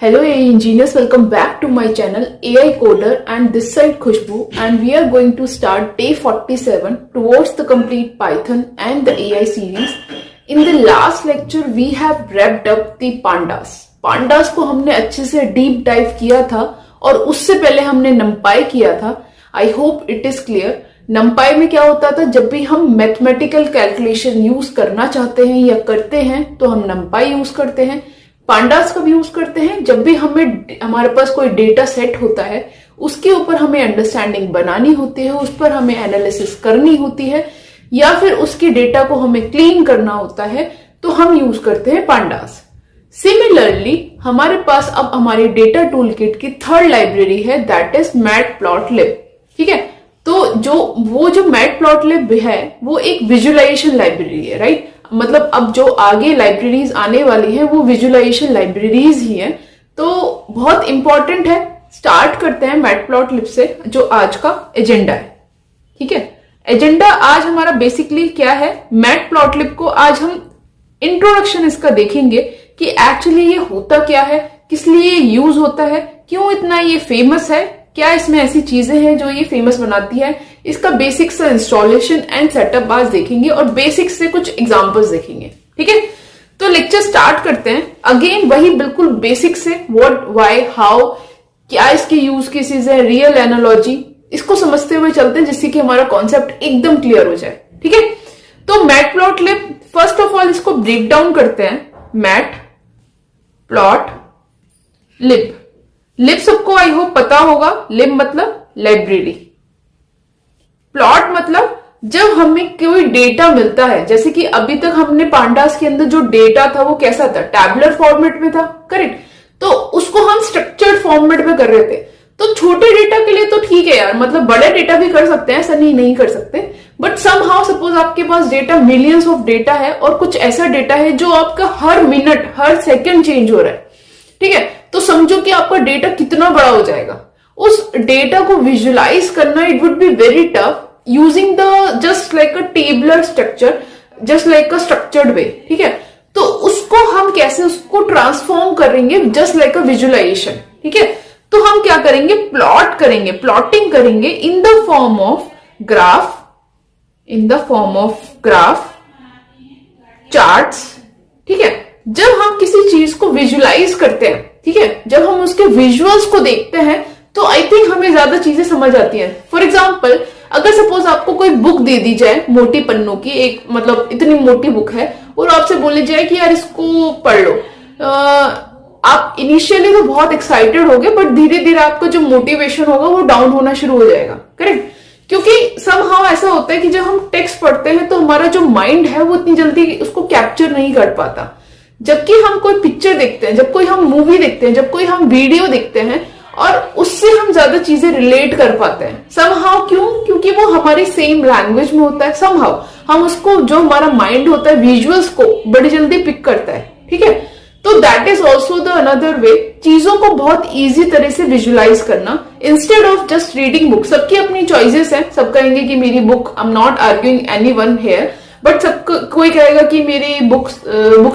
Hello AI engineers, welcome back to my channel AI Coder and this side Khushbu, and we are going to start day 47 towards the complete Python and the AI series. In the last lecture we have wrapped up the pandas. Pandas को हमने अच्छे से deep dive किया था और उससे पहले हमने numpy किया था. I hope it is clear. numpy में क्या होता था, जब भी हम मैथमेटिकल कैलकुलेशन यूज करना चाहते हैं या करते हैं तो हम numpy यूज करते हैं. पांडास का भी यूज करते हैं जब भी हमारे पास कोई डेटा सेट होता है, उसके ऊपर हमें अंडरस्टैंडिंग बनानी होती है, उस पर हमें एनालिसिस करनी होती है या फिर उसकी डेटा को हमें क्लीन करना होता है, तो हम यूज करते हैं पांडास. सिमिलरली हमारे पास अब हमारी डेटा टूल किट की थर्ड लाइब्रेरी है, दैट इज मैटप्लॉटलिब. ठीक है, तो जो मैटप्लॉटलिब है वो एक विजुअलाइजेशन लाइब्रेरी है, राइट. मतलब अब जो आगे लाइब्रेरीज आने वाली है वो विजुअलाइजेशन लाइब्रेरीज ही है, तो बहुत इंपॉर्टेंट है. स्टार्ट करते हैं मैटप्लॉटलिब से, जो आज का एजेंडा है. ठीक है, एजेंडा आज हमारा बेसिकली क्या है, मैटप्लॉटलिब को आज हम इंट्रोडक्शन इसका देखेंगे कि एक्चुअली ये होता क्या है, किस लिए यूज होता है, क्यों इतना ये फेमस है, क्या इसमें ऐसी चीजें हैं जो ये फेमस बनाती है, इसका बेसिक सा इंस्टॉलेशन एंड सेटअप आज देखेंगे और बेसिक से कुछ एग्जांपल्स देखेंगे. ठीक है, तो लेक्चर स्टार्ट करते हैं. अगेन वही बिल्कुल बेसिक से, व्हाट, व्हाई, हाउ, क्या इसके यूज केसेस है, रियल एनालॉजी, इसको समझते हुए चलते हैं जिससे कि हमारा कॉन्सेप्ट एकदम क्लियर हो जाए. ठीक है, तो मैटप्लॉटलिब फर्स्ट ऑफ ऑल इसको ब्रेक डाउन करते हैं. मैटप्लॉटलिब, लिब सबको आई होप पता होगा. लिब मतलब लाइब्रेरी, प्लॉट मतलब जब हमें कोई डेटा मिलता है, जैसे कि अभी तक हमने पांडास के अंदर जो डेटा था वो कैसा था, टैबुलर फॉर्मेट में था, करेक्ट. तो उसको हम स्ट्रक्चर्ड फॉर्मेट में कर रहे थे. तो छोटे डेटा के लिए तो ठीक है यार, मतलब बड़े डेटा भी कर सकते हैं, ऐसा नहीं कर सकते, बट समहाउ सपोज आपके पास डेटा, मिलियंस ऑफ डेटा है और कुछ ऐसा डेटा है जो आपका हर मिनट हर सेकंड चेंज हो रहा है. ठीक है, तो समझो कि आपका डेटा कितना बड़ा हो जाएगा. उस डेटा को विजुअलाइज करना, it would be very tough using the just like a tabular structure, just like a structured way. ठीक है, तो उसको हम कैसे उसको ट्रांसफॉर्म करेंगे, जस्ट लाइक अ विजुअलाइजेशन. ठीक है, तो हम क्या करेंगे, प्लॉट करेंगे, प्लॉटिंग करेंगे इन the form of graph, charts. ठीक है, जब हम किसी चीज को विजुअलाइज करते हैं, ठीक है, जब हम उसके विजुअल्स को देखते हैं तो आई थिंक हमें ज्यादा चीजें समझ आती हैं. फॉर एग्जाम्पल, अगर सपोज आपको कोई बुक दे दी जाए मोटी पन्नों की, एक मतलब इतनी मोटी बुक है, और आपसे बोली जाए कि यार इसको पढ़ लो, आप इनिशियली तो बहुत एक्साइटेड होगे, बट धीरे धीरे आपका जो मोटिवेशन होगा वो डाउन होना शुरू हो जाएगा, करेक्ट. क्योंकि समहाउ ऐसा होता है कि जब हम टेक्स्ट पढ़ते हैं तो हमारा जो माइंड है वो इतनी जल्दी उसको कैप्चर नहीं कर पाता. जबकि हम कोई पिक्चर देखते हैं, जब कोई हम मूवी देखते हैं, जब कोई हम वीडियो देखते हैं, और उससे हम ज्यादा चीजें रिलेट कर पाते हैं. समहाउ क्यों, क्योंकि वो हमारी सेम लैंग्वेज में होता है. समहाउ हम उसको, जो हमारा माइंड होता है, विजुअल्स को बड़ी जल्दी पिक करता है. ठीक है, तो that is also the another way, चीजों को बहुत इजी तरह से विजुअलाइज करना instead of just reading book. सबकी अपनी चॉइसेस है, सब कहेंगे कि मेरी book, I am not arguing anyone here, but कोई कहेगा कि मेरी बुक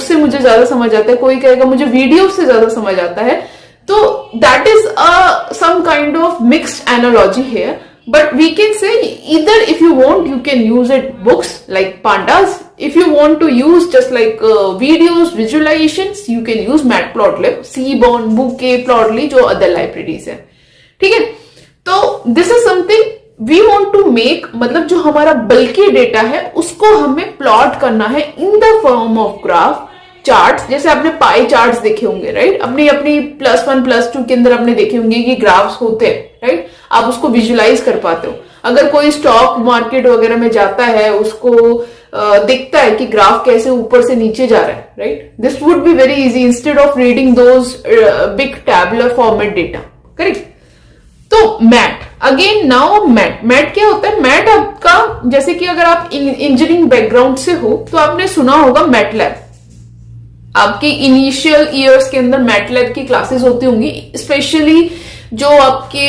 से मुझे ज्यादा समझ आता है, कोई कहेगा मुझे वीडियो से ज्यादा समझ आता है. तो that is some kind of mixed analogy here, but we can say either if you want you can use it books like pandas, if you want to use just like videos, visualizations, you can use matplotlib, seaborn, bouquet, plotly, जो other libraries है. ठीक है, तो this is something we want to make, मतलब जो हमारा बल्कि data है उसको हमें प्लॉट करना है इन the form of graph, charts. जैसे आपने पाई चार्ट्स देखे होंगे, राइट, अपनी +1 +2 के अंदर आपने देखे होंगे कि ग्राफ्स होते हैं, राइट. आप उसको विजुअलाइज कर पाते हो. अगर कोई स्टॉक मार्केट वगैरह में जाता है, उसको दिखता है कि ग्राफ कैसे ऊपर से नीचे जा रहा है, right. This would be very easy instead of reading those big tabular format data, correct. तो मैट, अगेन नाउ मैट क्या होता है, मैट आपका, जैसे कि अगर आप इंजीनियरिंग बैकग्राउंड से हो तो आपने सुना होगा मैटलैब. आपके इनिशियल ईयर्स के अंदर मैटलैब की क्लासेस होती होंगी, स्पेशली जो आपके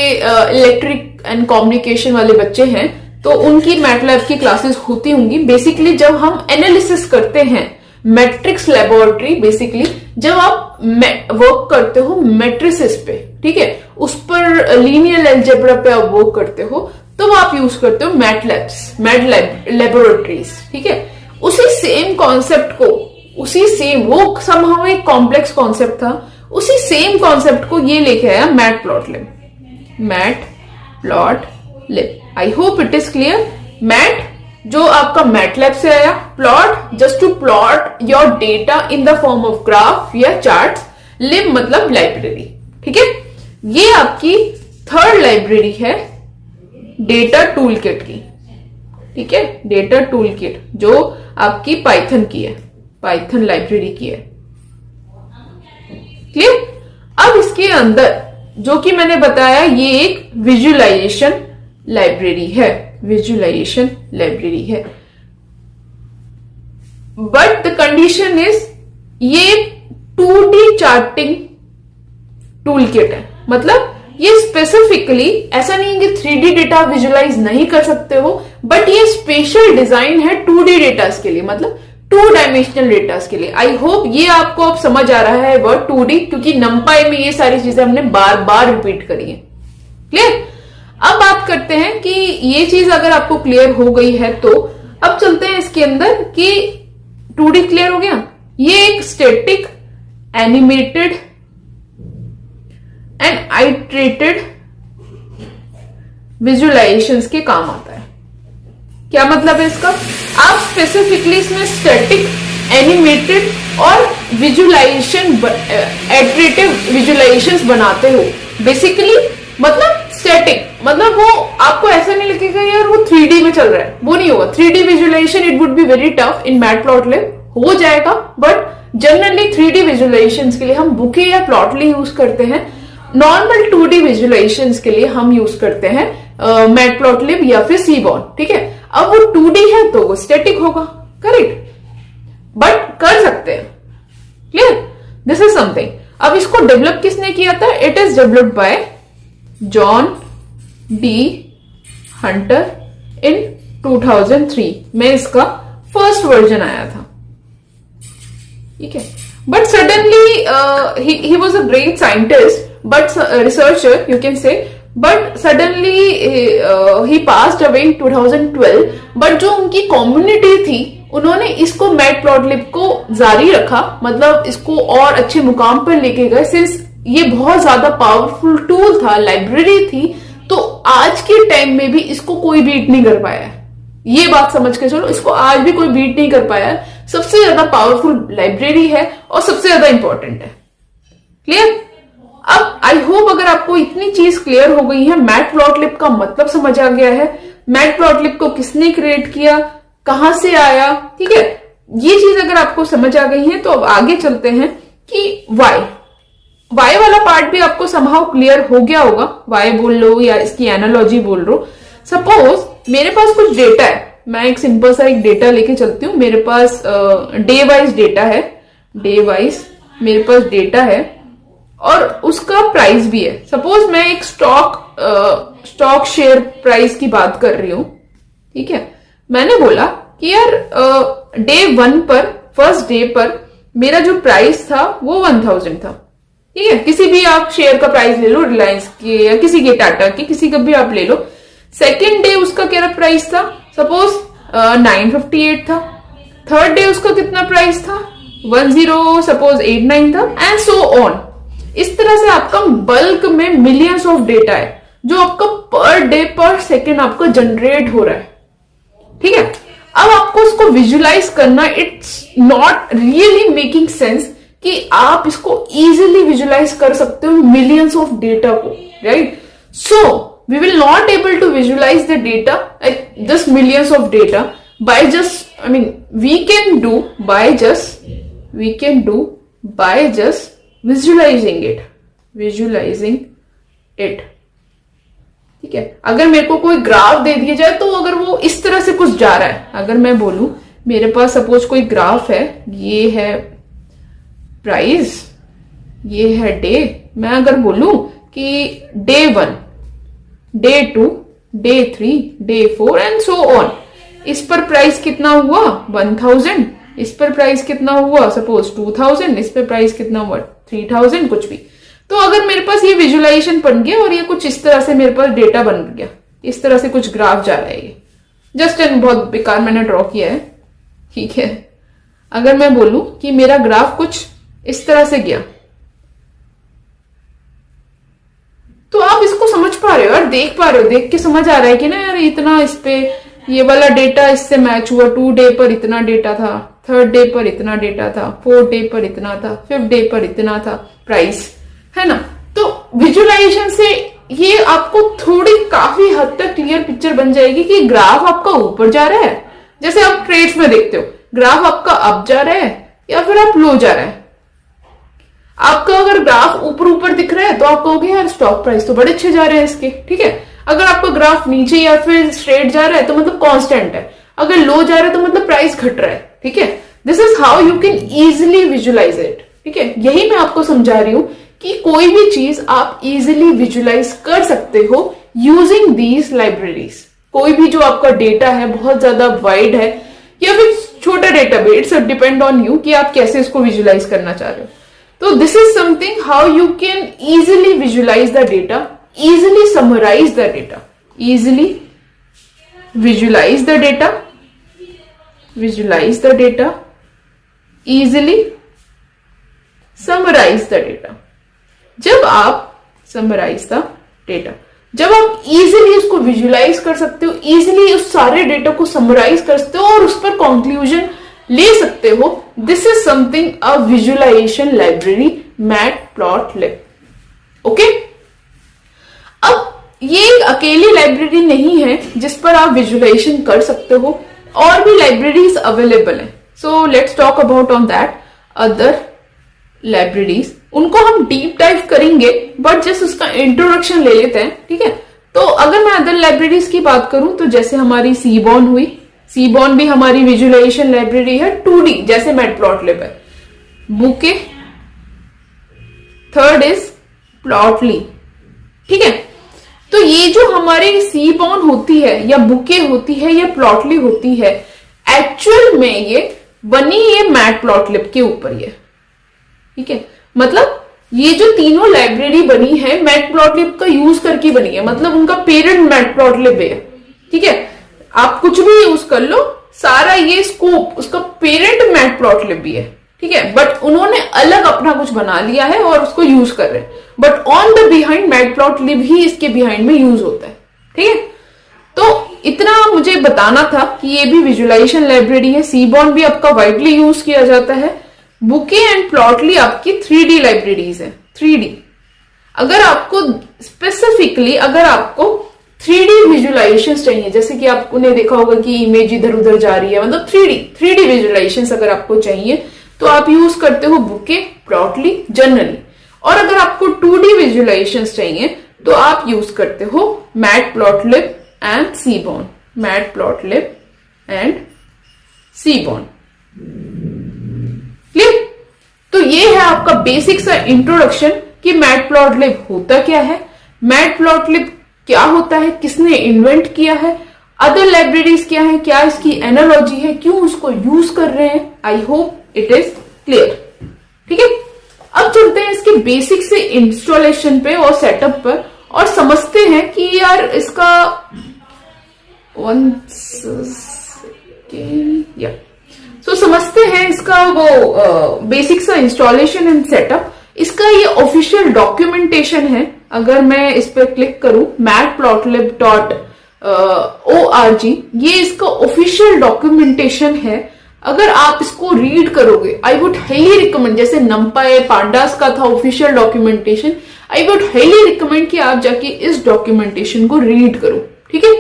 इलेक्ट्रिक एंड कम्युनिकेशन वाले बच्चे हैं तो उनकी मैटलैब की क्लासेस होती होंगी. बेसिकली जब हम एनालिसिस करते हैं, मैट्रिक्स लेबोरेटरी बेसिकली जब आप वर्क करते हो मैट्रिसेस पे, ठीक है, उस पर लीनियर अलजेब्रा पे आप वर्क करते हो, तो आप यूज करते हो मैट लेबोरेटरीज, ठीक है। उसी सेम कॉन्सेप्ट को, उसी सेम, वो समहाउ एक कॉम्प्लेक्स कॉन्सेप्ट था, उसी सेम कॉन्सेप्ट को ये लेके आया mat plot lib. I hope it is clear. Mat जो आपका मैटलैब से आया, plot just to plot your data in the form of graph या चार्ट्स, लिब मतलब लाइब्रेरी, ठीक है। ये आपकी थर्ड लाइब्रेरी है डेटा टूल किट की, ठीक है, डेटा टूल किट जो आपकी पाइथन की है, पाइथन लाइब्रेरी की है, क्लियर। अब इसके अंदर जो कि मैंने बताया, ये एक विजुअलाइजेशन लाइब्रेरी है, विजुअलाइजेशन लाइब्रेरी है, बट द कंडीशन इज ये 2D चार्टिंग टूल किट है। मतलब ये स्पेसिफिकली ऐसा नहीं है कि 3D डेटा विजुअलाइज नहीं कर सकते हो, बट ये स्पेशल डिजाइन है 2D डेटास के लिए, मतलब 2 डायमेंशनल डेटास के लिए। आई होप ये आपको अब समझ आ रहा है वर्ड 2D, क्योंकि नंपाई में ये सारी चीजें हमने बार बार रिपीट करी है, क्लियर। अब बात करते हैं कि ये चीज अगर आपको क्लियर हो गई है, तो अब चलते हैं इसके अंदर कि 2D क्लियर हो गया। ये एक स्टैटिक, एनिमेटेड एंड आइट्रेटेड विजुअलाइजेशंस के काम आता है। क्या मतलब है इसका? आप स्पेसिफिकली इसमें स्टैटिक, एनिमेटेड और विजुअलाइजेशन, आइट्रेटिव विजुअलाइजेशंस बनाते हो। बेसिकली मतलब स्टैटिक मतलब वो आपको ऐसा नहीं लगेगा यार वो 3D में चल रहा है, वो नहीं होगा। 3D visualization it would be very tough in matplotlib, हो जाएगा, बट जनरली 3D विजुअलाइजेशंस के लिए हम बुके या प्लॉटली यूज करते हैं। नॉर्मल 2D विजुअलाइजेशंस के लिए हम यूज करते हैं मैटप्लॉटलिब या फिर सीबॉर्न, ठीक है। अब वो 2D है तो वो स्टैटिक होगा, करेक्ट, बट कर सकते हैं, क्लियर। This is something. अब इसको डेवलप किसने किया था? It is developed by John D Hunter in 2003 में इसका फर्स्ट वर्जन आया था, ठीक है। But suddenly he was a great scientist, but researcher you can say, but suddenly he passed away in 2012। But जो उनकी कम्युनिटी थी उन्होंने इसको मैटप्लॉटलिब को जारी रखा, मतलब इसको और अच्छे मुकाम पर लेके गए, सिंस ये बहुत ज्यादा पावरफुल टूल था, लाइब्रेरी थी, तो आज के टाइम में भी इसको कोई बीट नहीं कर पाया है। ये बात समझ के चलो, इसको आज भी कोई बीट नहीं कर पाया है। सबसे ज्यादा पावरफुल लाइब्रेरी है और सबसे ज्यादा इंपॉर्टेंट है, क्लियर। अब आई होप अगर आपको इतनी चीज क्लियर हो गई है, मैटप्लॉटलिब का मतलब समझ आ गया है, मैटप्लॉटलिब को किसने क्रिएट किया, कहां से आया, ठीक है, ये चीज अगर आपको समझ आ गई है, तो अब आगे चलते हैं कि वाई वाला पार्ट भी आपको समहाउ क्लियर हो गया होगा। वाई बोल लो या इसकी एनालॉजी बोल लो। सपोज मेरे पास कुछ डेटा है, मैं एक सिंपल सा एक डेटा लेके चलती हूँ। मेरे पास डे वाइज डेटा है, डे वाइज मेरे पास डेटा है और उसका प्राइस भी है। सपोज मैं एक स्टॉक शेयर प्राइस की बात कर रही हूं, ठीक है। मैंने बोला कि यार डे 1 पर, फर्स्ट डे पर मेरा जो प्राइस था वो 1000 था, ठीक है। किसी भी आप शेयर का प्राइस ले लो, रिलायंस के या किसी के, टाटा के, किसी का भी आप ले लो। सेकेंड डे उसका क्या प्राइस था? सपोज 958 था। थर्ड डे उसका कितना प्राइस था? 10 था, एंड सो ऑन। इस तरह से आपका बल्क में मिलियंस ऑफ डेटा है जो आपका पर डे पर सेकेंड आपका जनरेट हो रहा है, ठीक है। अब आपको इसको विजुअलाइज करना, it's not really making sense कि आप इसको इजीली विजुअलाइज कर सकते हो मिलियंस ऑफ डेटा को, right. So we will not able to visualize the data, this millions of data by just, I mean we can do by just visualizing it, ठीक है। अगर मेरे को कोई ग्राफ दे दिया जाए, तो अगर वो इस तरह से कुछ जा रहा है, अगर मैं बोलूं मेरे पास सपोज कोई ग्राफ है, ये है प्राइस, ये है डे, मैं अगर बोलूं कि day 1, day 2, day 3, day 4 and so on, इस पर प्राइस कितना हुआ? 1000, इस पर प्राइस कितना हुआ, सपोज 2000, इस पर प्राइस कितना हुआ 3000, कुछ भी। तो अगर मेरे पास ये विजुअलाइजेशन बन गया और ये कुछ इस तरह से मेरे पास डेटा बन गया, इस तरह से कुछ ग्राफ जा रहा है, ये जस्ट एंड बहुत बेकार मैंने ड्रॉ किया है, ठीक है। अगर मैं बोलूं कि मेरा ग्राफ कुछ इस तरह से गया, तो आप इसको समझ पा रहे हो यार, देख पा रहे हो, देख के समझ आ रहा है कि ना यार इतना इस पे ये वाला डेटा इससे मैच हुआ, 2 डे पर इतना डेटा था, 3rd डे पर इतना डेटा था, 4th डे पर इतना था, 5th डे पर इतना था प्राइस, है ना। तो विजुअलाइजेशन से ये आपको थोड़ी काफी हद तक क्लियर पिक्चर बन जाएगी कि ग्राफ आपका ऊपर जा रहा है, जैसे आप ट्रेड्स में देखते हो ग्राफ आपका अप जा रहा है या फिर आप लो जा रहा है। आपका अगर ग्राफ ऊपर ऊपर दिख रहा है तो आप कहोगे यार स्टॉक प्राइस तो बड़े अच्छे जा रहे हैं इसके, ठीक है। अगर आपका ग्राफ नीचे या फिर स्ट्रेट जा रहा है तो मतलब कांस्टेंट है, अगर लो जा रहा है तो मतलब प्राइस घट रहा है, ठीक है। This is how you can easily visualize it, ठीक है। यही मैं आपको समझा रही हूं कि कोई भी चीज आप इजिली विजुअलाइज कर सकते हो यूजिंग दीज लाइब्रेरीज। कोई भी जो आपका डेटा है बहुत ज्यादा वाइड है या फिर छोटा डेटा भी, इट्स डिपेंड ऑन यू कि आप कैसे इसको विजुअलाइज करना चाह रहे हो। तो this is something how you can easily visualize the data, easily summarize the data, easily visualize the data, visualize the data, easily summarize the data। जब आप summarize the data, जब आप easily उसको visualize कर सकते हो, easily उस सारे डेटा को summarize कर सकते हो और उस पर conclusion ले सकते हो, this is something a visualization library matplotlib, okay। अब ये एक अकेली लाइब्रेरी नहीं है जिस पर आप विजुअलाइजेशन कर सकते हो, और भी लाइब्रेरीज अवेलेबल हैं। So let's talk about on that other libraries, उनको हम डीप डाइव करेंगे बट जस्ट उसका इंट्रोडक्शन ले लेते हैं, ठीक है। तो अगर मैं अदर लाइब्रेरीज की बात करूं तो जैसे हमारी सीबॉन हुई, सीबॉन भी हमारी विजुअलाइजेशन लाइब्रेरी है 2D जैसे मैटप्लॉटलिब है। बुके, थर्ड इज प्लॉटली, ठीक है। तो ये जो हमारे सीबॉन होती है या बुके होती है या प्लॉटली होती है, एक्चुअल में ये बनी ये मैटप्लॉटलिब के ऊपर ही है, ठीक है। मतलब ये जो तीनों लाइब्रेरी बनी है मैटप्लॉटलिब का यूज करके बनी है, मतलब उनका पेरेंट मैटप्लॉटलिब है, ठीक है। आप कुछ भी यूज कर लो, सारा ये स्कोप उसका पेरेंट मैटप्लॉटलिब भी है, ठीक है। बट उन्होंने अलग अपना कुछ बना लिया है और उसको यूज कर रहे हैं, but on the behind matplotlib ही इसके बिहाइंड में यूज होता है, ठीक है। तो इतना मुझे बताना था कि ये भी विजुअलाइजेशन लाइब्रेरी है। सीबॉन भी आपका वाइडली यूज किया जाता है। बुके एंड प्लॉटली आपकी 3D लाइब्रेरीज है, 3D। अगर आपको स्पेसिफिकली अगर आपको 3D विजुअलाइजेशन चाहिए, जैसे कि आपने देखा होगा कि इमेज इधर उधर जा रही है, मतलब 3D विजुअलाइजेशन अगर आपको चाहिए तो आप यूज करते हो बुके, प्लॉटली जनरली। और अगर आपको 2D विजुअलाइजेशन चाहिए तो आप यूज करते हो matplotlib and सीबॉन, matplotlib and सीबॉन। Clear? तो ये है आपका बेसिक सा इंट्रोडक्शन कि मैटप्लॉटलिब होता क्या है, मैटप्लॉटलिब क्या होता है, किसने इन्वेंट किया है, अदर लाइब्रेरीज क्या है, क्या इसकी एनालॉजी है, क्यों उसको यूज कर रहे हैं। आई होप इट इज क्लियर, ठीक है। अब चलते हैं इसके बेसिक से इंस्टॉलेशन पे और सेटअप पर और समझते हैं कि यार इसका समझते हैं इसका वो बेसिक सा इंस्टॉलेशन एंड सेटअप। इसका ये ऑफिशियल डॉक्यूमेंटेशन है। अगर मैं इस पे क्लिक करूं matplotlib.org, ये इसका ऑफिशियल डॉक्यूमेंटेशन है। अगर आप इसको रीड करोगे, आई वुड हाईली रिकमेंड, जैसे नंपाई पांडास का था official documentation, I would highly recommend कि आप जाके इस डॉक्यूमेंटेशन को रीड करो, ठीक है।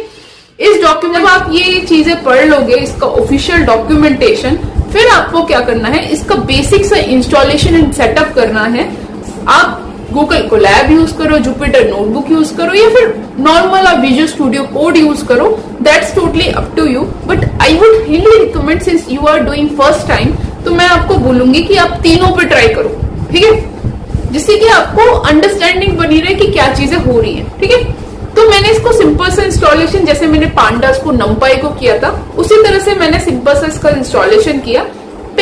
इस डॉक्यूमेंट जब आप ये चीजें पढ़ लोगे, इसका ऑफिशियल डॉक्यूमेंटेशन, फिर आपको क्या करना है, इसका बेसिक सा इंस्टॉलेशन एंड सेटअप करना है। आप गूगल कोलैब यूज करो, जुपिटर नोटबुक यूज करो, या फिर नॉर्मल आप विजुअल स्टूडियो कोड यूज करो, that's totally up to you. But I would highly recommend, since you are doing first time, तो मैं आपको बोलूंगी कि आप तीनों पे ट्राई करो, ठीक है, जिससे कि आपको अंडरस्टैंडिंग बनी रहे कि क्या चीजें हो रही है, ठीक है। तो मैंने इसको सिंपल सा इंस्टॉलेशन, जैसे मैंने पांडास को नंपाई को किया था, उसी तरह से मैंने सिंपल सा इसका इंस्टॉलेशन किया।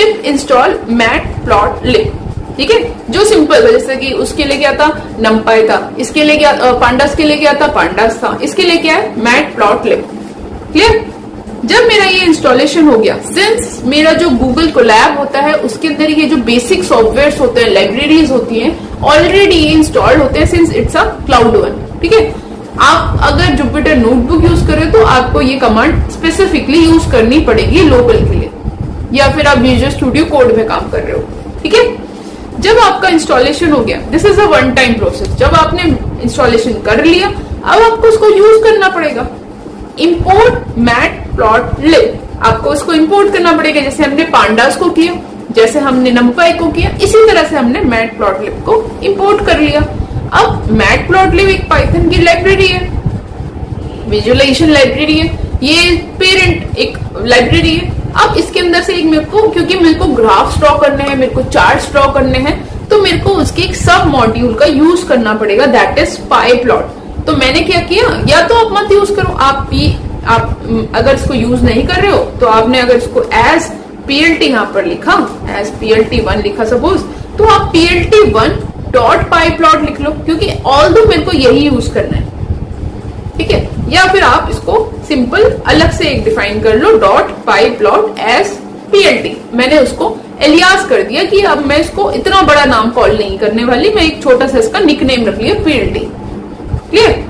पिप इंस्टॉल मैटप्लॉटलिब, ठीक है, जो सिंपल है। जैसे कि उसके लिए क्या था, नमपाई था, इसके लिए क्या, पांडास के लिए क्या था, पांडास था, इसके लिए क्या है, मैटप्लॉटलिब। क्लियर? जब मेरा ये इंस्टॉलेशन हो गया, सिंस मेरा जो गूगल कोलैब होता है उसके अंदर ये जो बेसिक सॉफ्टवेयर होते हैं, लाइब्रेरीज होती हैं, ऑलरेडी ये इंस्टॉल्ड होते हैं since it's a cloud one, ठीक है। आप अगर जुपिटर नोटबुक यूज कर रहे हो तो आपको ये कमांड स्पेसिफिकली यूज करनी पड़ेगी लोकल के लिए, या फिर आप विजुअल स्टूडियो कोड में काम कर रहे हो, ठीक है। जब आपका इंस्टॉलेशन हो गया, this is a one time process, जब आपने इंस्टॉलेशन कर लिया, अब आपको उसको यूज करना पड़ेगा। इंपोर्ट मैटप्लॉटलिब, आपको उसको इंपोर्ट करना पड़ेगा, जैसे हमने पांडास को किया, जैसे हमने नमपाई को किया, इसी तरह से हमने मैटप्लॉटलिब को इंपोर्ट कर लिया। अब मैटप्लॉटलिब एक पाइथन की लाइब्रेरी है, विजुअलाइजेशन लाइब्रेरी है, ये पेरेंट एक लाइब्रेरी है। अब इसके अंदर से एक क्योंकि मेरे को ग्राफ ड्रॉ करने हैं, मेरे को चार्ट्स ड्रॉ करने हैं, तो मेरे को उसके एक सब मॉड्यूल का यूज करना पड़ेगा, दैट इज पाईप्लॉट। तो मैंने क्या किया, या तो आप मत यूज करो, आप अगर इसको यूज नहीं कर रहे हो तो आपने अगर इसको एज PLT यहाँ पर लिखा, एज PLT1 लिखा सपोज, तो आप PLT1.pyplot लिख लो, क्योंकि ऑल्दो मेरे को यही यूज करना है, ठीक है। या फिर आप इसको सिंपल अलग से एक डिफाइन कर लो, .pyplot एज PLT। मैंने उसको एलियास कर दिया कि अब मैं इसको इतना बड़ा नाम कॉल नहीं करने वाली, मैं एक छोटा सा इसका निकनेम रख लिया, PLT। क्लियर?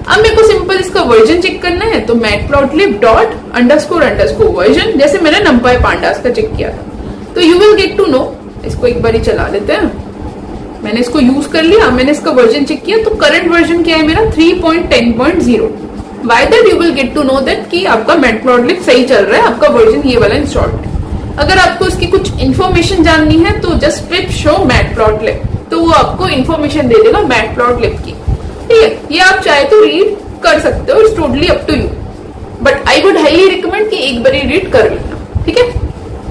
अब मेरे को सिंपल इसका वर्जन चेक करना है, तो matplotlib वर्जन, जैसे मैंने नमपाई पांडास का चेक किया था। तो you will get to know, इसको एक बार ही चला लेते हैं। मैंने इसको यूज कर लिया, मैंने इसका वर्जन चेक किया, तो करंट वर्जन क्या है मेरा, 3.10.0। By that you will get to know that कि आपका मैटप्लॉटलिब सही चल रहा है, आपका वर्जन ये वाला इंस्टॉल्ड है। अगर आपको इसकी कुछ इन्फॉर्मेशन जाननी है तो जस्ट पिप शो मैटप्लॉटलिब, तो वो आपको इन्फॉर्मेशन दे देगा मैटप्लॉटलिब की, ठीक है। ये आप चाहे तो रीड कर सकते हो, it's totally up to you, but I would highly recommend कि एक बार रीड कर लेना, ठीक है।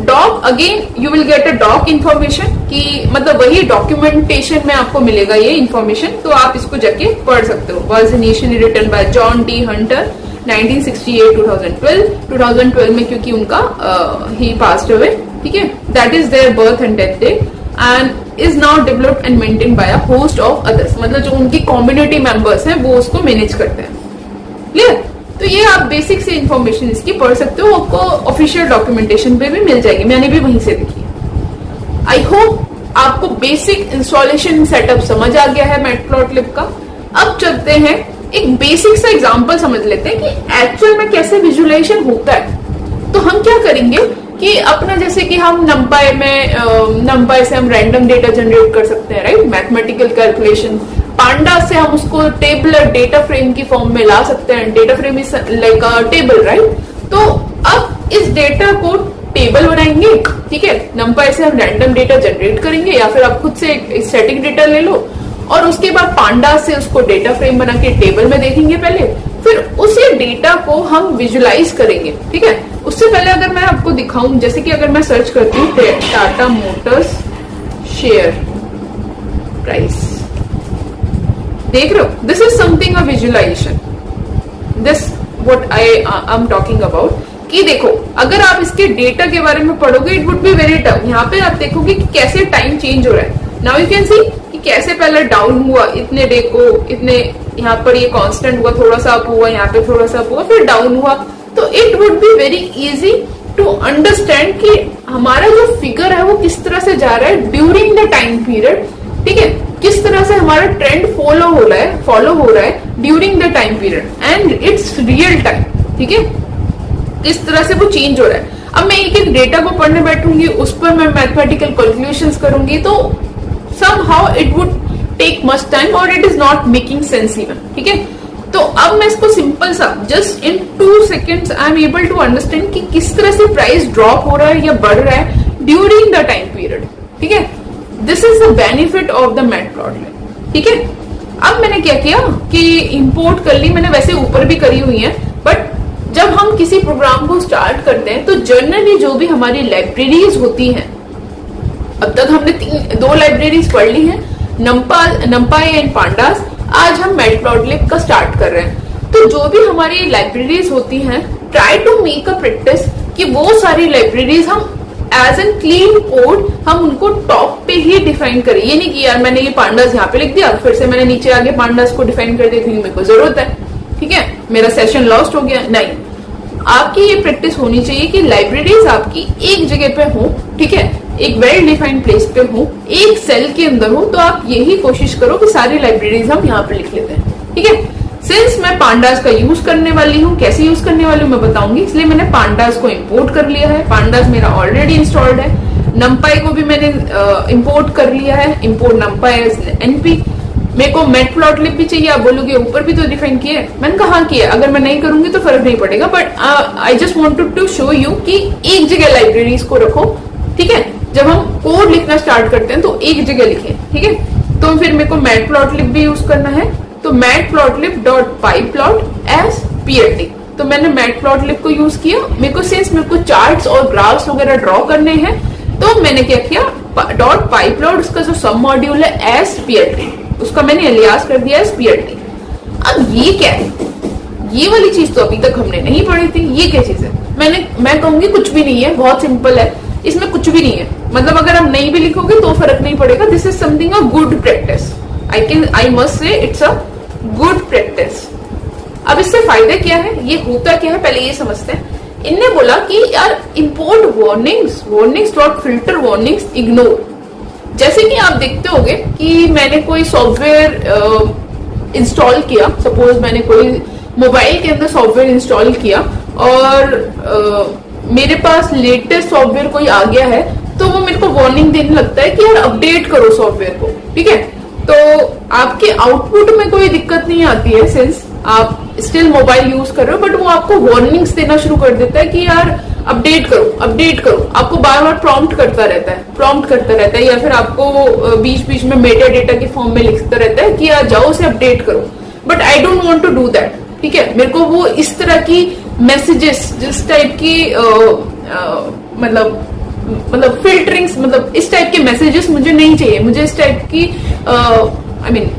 Doc, again you will get a doc information, कि मतलब वही डॉक्यूमेंटेशन में आपको मिलेगा ये इन्फॉर्मेशन, तो आप इसको जाके पढ़ सकते हो। Was initially written by John D Hunter 1968-2012 में, क्योंकि उनका ही पास्ड अवे, ठीक है, that is their birth and death day, and is now developed and maintain by a host of others, मतलब जो उनकी कम्युनिटी मेंबर्स हैं वो उसको मैनेज करते हैं। क्लियर? तो ये आप बेसिक से इंफॉर्मेशन इसकी पढ़ सकते हो, आपको ऑफिशियल डॉक्यूमेंटेशन पे भी मिल जाएगी, मैंने भी वहीं से देखी है। आई होप आपको बेसिक इंस्टॉलेशन सेटअप समझ आ गया है मैटप्लॉटलिब का। अब चलते हैं एक बेसिक सा एग्जांपल समझ लेते हैं कि एक्चुअल में कैसे विजुअलाइजेशन होता है। तो हम क्या करेंगे कि अपना, जैसे कि हम नमपाई से हम रैंडम डेटा जनरेट कर सकते हैं, राइट, मैथमेटिकल कैलकुलेशन। पांडास से हम उसको टेबलर डेटा फ्रेम की फॉर्म में ला सकते हैं, data frame is like a table, right. तो अब इस डेटा को टेबल बनाएंगे, ठीक है, नमपाई से हम रैंडम डेटा जनरेट करेंगे, या फिर आप खुद से एक स्टैटिक डेटा ले लो, और उसके बाद पांडास से उसको डेटा फ्रेम बना के टेबल में देखेंगे पहले, फिर उसी डेटा को हम विजुलाइज करेंगे, ठीक है। उससे पहले अगर मैं आपको दिखाऊं, जैसे कि अगर मैं सर्च करती हूँ टाटा मोटर्स शेयर प्राइस, देख रहे हो, this is something a visualization, this what I am talking about. कि देखो, अगर आप इसके डेटा के बारे में पढ़ोगे, it would be very tough. यहाँ पे आप देखोगे कि कैसे टाइम चेंज हो रहा है। नाउ यू कैन सी कि कैसे पहले डाउन हुआ, इतने डे को इतने, यहाँ पर ये कांस्टेंट हुआ, थोड़ा सा अप हुआ, यहाँ पे थोड़ा सा अप हुआ, फिर डाउन हुआ। तो it would be very easy to understand कि हमारा जो फिगर है वो किस तरह से जा रहा है ड्यूरिंग द टाइम पीरियड, ठीक है, किस तरह से हमारा ट्रेंड फॉलो हो रहा है during the time period, and it's real time, ठीक है, किस तरह से वो चेंज हो रहा है। अब मैं एक एक डेटा को पढ़ने बैठूंगी, उस पर मैं मैथमेटिकल कैलकुलेशंस करूंगी, तो somehow it would take much time और it is not making sense even, ठीक है। तो अब मैं इसको सिंपल सा just in 2 seconds I am able to understand कि किस तरह से प्राइस ड्रॉप हो रहा है या बढ़ रहा है ड्यूरिंग द टाइम पीरियड, ठीक है। This is the benefit of the matplotlib, ठीक है। अब मैंने क्या किया कि इंपोर्ट कर ली, मैंने वैसे ऊपर भी करी हुई है, बट जब हम किसी प्रोग्राम को स्टार्ट करते हैं तो जनरली जो भी हमारी लाइब्रेरीज होती हैं, अब तक हमने 2 लाइब्रेरीज पढ़ ली हैं, नमपाई एंड पांडास। आज हम मैटप्लॉटलिब का स्टार्ट कर रहे हैं। तो जो भी हमारी लाइब्रेरीज होती हैं, try to make a practice कि वो सारी लाइब्रेरीज हम एज एन क्लीन कोड हम उनको टॉप पे ही डिफाइन करें। ये नहीं कि यार मैंने ये पांडास यहाँ पे लिख दिया, फिर से मैंने नीचे आगे पांडास को डिफाइन कर दिया क्योंकि मेरे को जरूरत है, ठीक है, मेरा सेशन लॉस्ट हो गया। नहीं, आपकी ये प्रैक्टिस होनी चाहिए कि लाइब्रेरीज आपकी एक जगह पे हो, ठीक है, एक वेल डिफाइंड प्लेस पे हो, एक सेल के अंदर हो। तो आप यही कोशिश करो कि सारी लाइब्रेरीज हम यहाँ पे लिख लेते हैं, ठीक है। सिंस मैं पांडास का यूज करने वाली हूँ, कैसे यूज करने वाली हूँ मैं बताऊंगी, इसलिए मैंने पांडास को इंपोर्ट कर लिया है। पांडास मेरा ऑलरेडी इंस्टॉल्ड है। नंपाई को भी मैंने इंपोर्ट कर लिया है, इंपोर्ट नंपाई एज एनपी। मेरे को मैटप्लॉटलिब भी चाहिए, आप बोलोगे ऊपर भी तो डिफाइन किया है, मैंने कहा किया, अगर मैं नहीं करूंगी तो फर्क नहीं पड़ेगा, but I just wanted to show you कि एक जगह लाइब्रेरीज को रखो, ठीक है। जब हम कोड लिखना स्टार्ट करते हैं तो एक जगह लिखें, ठीक है। तो फिर मेरे को मैटप्लॉटलिब भी यूज करना है, तो matplotlib.pyplot as plt। तो मैंने मैटप्लॉटलिब को यूज किया। मेरे को सिंस मेरे को चार्ट्स और ग्राफ्स वगैरह ड्रॉ करने हैं, तो मैंने क्या किया, .pyplot उसका जो सब मॉड्यूल है as plt, उसका मैंने एलियास कर दिया as plt। अब ये क्या है, ये वाली चीज तो अभी तक हमने नहीं पढ़ी थी। ये क्या चीज है, मैं कहूंगी कुछ भी नहीं है, बहुत सिंपल है, इसमें कुछ भी नहीं है। मतलब अगर आप नहीं भी लिखोगे तो फर्क नहीं पड़ेगा। This is something a good practice, I must say it's a good practice. अब इससे फायदे क्या है, ये होता क्या है, पहले ये समझते हैं। इनने बोला कि यार import warnings dot filter warnings ignore. जैसे कि आप देखते होंगे कि मैंने कोई सॉफ्टवेयर इंस्टॉल किया, सपोज मैंने कोई मोबाइल के अंदर सॉफ्टवेयर इंस्टॉल किया और मेरे पास लेटेस्ट सॉफ्टवेयर कोई आ गया है, तो वो मेरे को वार्निंग देने लगता है कि यार अपडेट करो सॉफ्टवेयर को, ठीक है। तो आपके आउटपुट में कोई दिक्कत नहीं आती है सिंस आप स्टिल मोबाइल यूज कर रहे हो, बट वो आपको वार्निंग्स देना शुरू कर देता है कि यार अपडेट करो। आपको बार बार प्रॉम्प्ट करता रहता है, या फिर आपको बीच बीच में मेटा डेटा के फॉर्म में लिखता रहता है कि यार जाओ उसे अपडेट करो। But I don't want to do that, ठीक है। मेरे को वो इस तरह की मैसेजेस, जिस टाइप की मतलब फिल्टरिंग्स, मतलब इस टाइप के मैसेजेस मुझे नहीं चाहिए। मुझे इस टाइप की आई मीन